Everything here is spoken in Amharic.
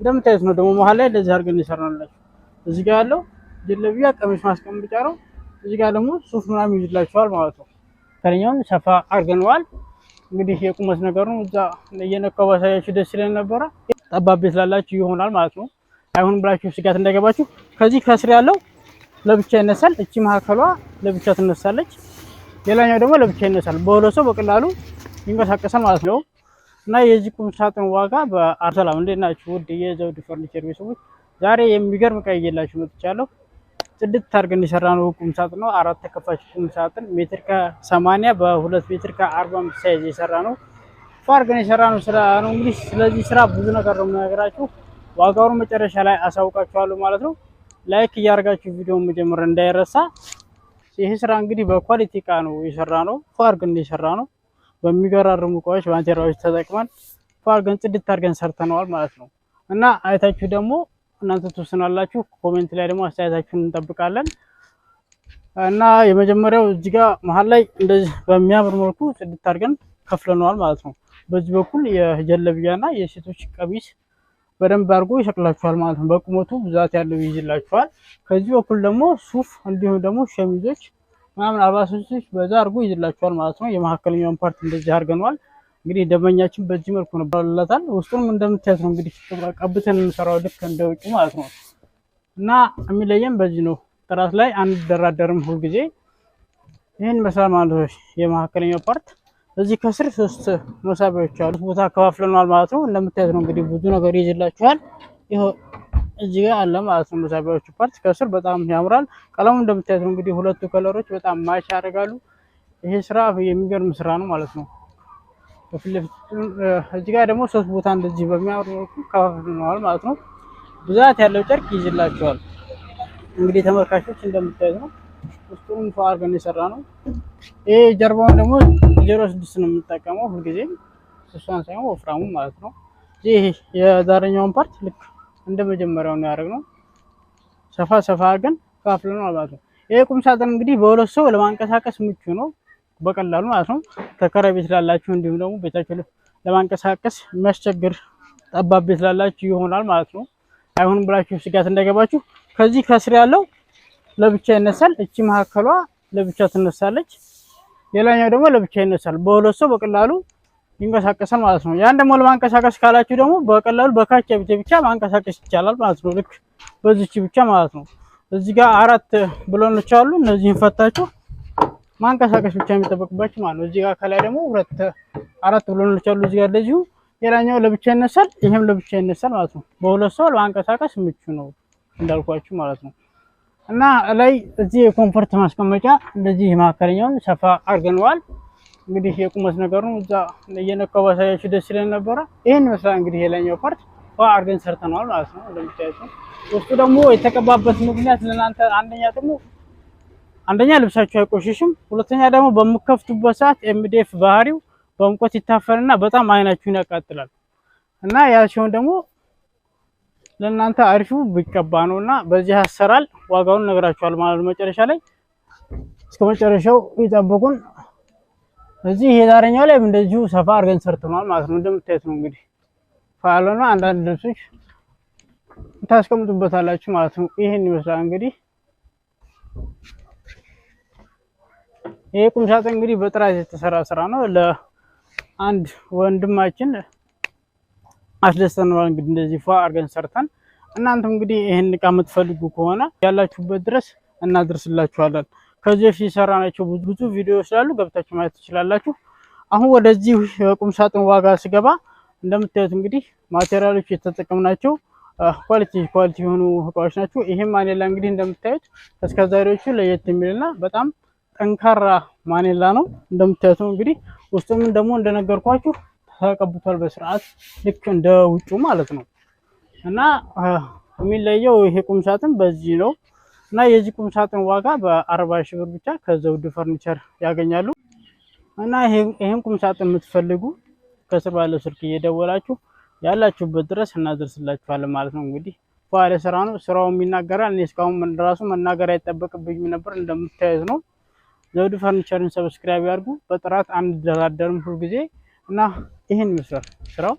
እንደምታዩት ነው። ደግሞ መሀል ላይ እንደዚህ አድርገን ይሰራናላችሁ። እዚህ ጋር ያለው ጀለቢያ ቀሚስ ማስቀመጫ ነው። እዚህ ጋር ደግሞ ሱፍ ምናምን ይይዝላችኋል ማለት ነው። ከኛውን ሰፋ አድርገነዋል። እንግዲህ የቁመት ነገር ነው። እዛ እየነካው ባሳያችሁ ደስ ይለን ነበረ። ጠባብ ቤት ላላችሁ ይሆናል ማለት ነው። አይሁን ብላችሁ ስጋት እንዳይገባችሁ። ከዚህ ከስር ያለው ለብቻ ይነሳል። እቺ መሀከሏ ለብቻ ትነሳለች። ሌላኛው ደግሞ ለብቻ ይነሳል። በሁለት ሰው በቀላሉ ይንቀሳቀሳል ማለት ነው። እና የዚህ ቁም ሳጥን ዋጋ በአርሰላም እንዴት ናችሁ? ውድ የዘውድ ፈርኒቸር ቤተሰቦች ዛሬ የሚገርም ዕቃ ይዤላችሁ መጥቻለሁ። ጽድት አድርገን የሰራነው ቁም ሳጥን ነው። 4 ተከፋች ቁም ሳጥን ሜትር ከ80 በ2 ሜትር ከ45 ሳይዝ የሰራነው አድርገን የሰራነው ስራ ነው። እንግዲህ ስለዚህ ስራ ብዙ ነገር ነው የምነግራችሁ። ዋጋውን መጨረሻ ላይ አሳውቃችኋለሁ ማለት ነው። ላይክ እያደረጋችሁ ቪዲዮውን መጀመር እንዳይረሳ። ይሄ ስራ እንግዲህ በኳሊቲ ዕቃ ነው የሰራነው። አድርገን የሰራነው በሚገራርሙ እቃዎች ማቴሪያሎች ተጠቅመን አድርገን ጽድት አድርገን ሰርተነዋል ማለት ነው። እና አይታችሁ ደግሞ እናንተ ትወስናላችሁ። ኮሜንት ላይ ደግሞ አስተያየታችሁን እንጠብቃለን። እና የመጀመሪያው እዚህ ጋር መሀል ላይ እንደዚህ በሚያምር መልኩ ጽድት አድርገን ከፍለነዋል ማለት ነው። በዚህ በኩል የጀለቢያና የሴቶች ቀሚስ በደንብ አድርጎ ይሸቅላችኋል ማለት ነው። በቁመቱ ብዛት ያለው ይይዝላችኋል። ከዚህ በኩል ደግሞ ሱፍ እንዲሁም ደግሞ ሸሚዞች ምናምን አልባሶች በዛ አድርጎ ይይዝላችኋል ማለት ነው። የመካከለኛውን ፓርት እንደዚህ አድርገነዋል። እንግዲህ ደንበኛችን በዚህ መልኩ ነው ባለላታል። ውስጡንም እንደምታዩት ነው እንግዲህ ቀብተን እንሰራው ልክ እንደውጭ ማለት ነው። እና የሚለየን በዚህ ነው። ጥራት ላይ አንደራደርም ሁሉ ጊዜ ይሄን መስራት ማለት ነው። የመካከለኛው ፓርት እዚህ ከስር 3 መሳቢያዎች አሉት። ቦታ ከፋፍለናል ማለት ነው። እንደምታዩት ነው እንግዲህ ብዙ ነገር ይይዝላችኋል። ይሄው እዚህ ጋር አለ ማለት ነው። መሳቢያዎቹ ፓርት ከስር በጣም ያምራል። ቀለሙ እንደምታዩት ነው እንግዲህ ሁለቱ ከለሮች በጣም ማች ያደርጋሉ። ይሄ ስራ የሚገርም ስራ ነው ማለት ነው። እዚህ ጋር ደግሞ 3 ቦታ እንደዚህ በሚያምር መልኩ ከፋፍለናል ማለት ነው። ብዛት ያለው ጨርቅ ይይዝላችኋል። እንግዲህ ተመልካቾች እንደምታዩት ነው። ውስጡን አድርገን የሰራ ነው። ይሄ ጀርባውን ደግሞ 06 ነው የምንጠቀመው ሁልጊዜም እሷን ሳይሆን ወፍራሙ ማለት ነው። ይሄ የዛሬኛውን ፓርት ልክ እንደ መጀመሪያው ነው ያደረግነው። ሰፋ አድርገን ከፋፍለናል ማለት ነው። ይሄ ቁም ሳጥን እንግዲህ በሁለት ሰው ለማንቀሳቀስ ምቹ ነው በቀላሉ ማለት ነው። ተከራይ ቤት ላላችሁ እንዲሁም ደግሞ ቤታችሁ ለማንቀሳቀስ የሚያስቸግር ጠባብ ቤት ላላችሁ ይሆናል ማለት ነው። አይሁንም ብላችሁ ስጋት እንዳይገባችሁ። ከዚህ ከስር ያለው ለብቻ ይነሳል። እቺ መሀከሏ ለብቻ ትነሳለች። ሌላኛው ደግሞ ለብቻ ይነሳል። በሁለት ሰው በቀላሉ ይንቀሳቀሳል ማለት ነው። ያን ደግሞ ለማንቀሳቀስ ካላችሁ ደግሞ በቀላሉ በካቻ ብቻ ማንቀሳቀስ ይቻላል ማለት ነው። ልክ በዚች ብቻ ማለት ነው። እዚህ ጋር 4 ብሎኖች አሉ። እነዚህን ፈታችሁ ማንቀሳቀስ ብቻ የሚጠበቅባችሁ ማለት ነው። እዚህ ጋር ከላይ ደግሞ 4 ብሎኖች አሉ። እዚህ ጋር እንደዚሁ ሌላኛው ለብቻ ይነሳል፣ ይሄም ለብቻ ይነሳል ማለት ነው። በሁለት ሰው ለማንቀሳቀስ ምቹ ነው እንዳልኳችሁ ማለት ነው። እና ላይ እዚህ የኮምፎርት ማስቀመጫ እንደዚህ መካከለኛውን ሰፋ አድርገነዋል። እንግዲህ የቁመት ነገር ነው። እዛ እየነካው ባሳያችሁ ደስ ይለን ነበረ። ይሄን ይመስላል እንግዲህ የላይኛው ፓርት አድርገን ሰርተነዋል ማለት ነው። እንደምታዩት ውስጡ ደግሞ የተቀባበት ምክንያት ለናንተ አንደኛ ልብሳችሁ አይቆሽሽም፣ ሁለተኛ ደግሞ በመከፍቱበት ሰዓት ኤምዲኤፍ ባህሪው በሙቀት ይታፈንና በጣም አይናችሁን ያቃጥላል። እና ያ ሲሆን ደግሞ ለናንተ አሪፉ ቢቀባ ነውና በዚህ አሰራል ዋጋውን ነግራችኋል ማለት ነው። መጨረሻ ላይ እስከ መጨረሻው ይጠብቁን። እዚህ የዛሬኛው ላይ እንደዚሁ ሰፋ አድርገን ሰርተናል ማለት ነው። እንደምታዩት ነው እንግዲህ ፋለና አንዳንድ ልብሶች ታስቀምጡበታላችሁ ማለት ነው። ይሄን ይመስላል እንግዲህ ይሄ ቁም ሳጥን እንግዲህ በጥራት የተሰራ ስራ ነው። ለአንድ ወንድማችን አስደስተናል እንግዲህ እንደዚህ አድርገን ሰርተን። እናንተም እንግዲህ ይሄን ዕቃ የምትፈልጉ ከሆነ ያላችሁበት ድረስ እናደርስላችኋለን። ከዚህ በፊት የሰራናቸው ብዙ ቪዲዮዎች ስላሉ ገብታችሁ ማየት ትችላላችሁ። አሁን ወደዚህ ቁም ሳጥን ዋጋ ስገባ እንደምታዩት እንግዲህ ማቴሪያሎች የተጠቀምናቸው ኳሊቲ የሆኑ እቃዎች ናቸው። ይሄም ማኔላ እንግዲህ እንደምታዩት እስከዛሬዎቹ ለየት የሚልና በጣም ጠንካራ ማኔላ ነው። እንደምታዩት እንግዲህ ውስጡም ደግሞ እንደነገርኳችሁ ተቀብቷል በስርዓት ልክ እንደ ውጩ ማለት ነው። እና የሚለየው ይሄ ቁም ሳጥን በዚህ ነው። እና የዚህ ቁም ሳጥን ዋጋ በ40 ሺህ ብር ብቻ ከዘውድ ፈርኒቸር ያገኛሉ። እና ይሄን ቁም ሳጥን የምትፈልጉ ከስር ባለው ስልክ እየደወላችሁ ያላችሁበት ድረስ እናደርስላችኋለን ማለት ነው። እንግዲህ ባለ ስራ ነው፣ ስራውም ይናገራል። እኔ እስካሁን ራሱ መናገር አይጠበቅብኝም ነበር። እንደምታዩት ነው። ዘውድ ፈርኒቸርን ሰብስክራይብ ያድርጉ። በጥራት አንደራደርም ሁሉ ጊዜ እና ይሄን ይመስላል ስራው።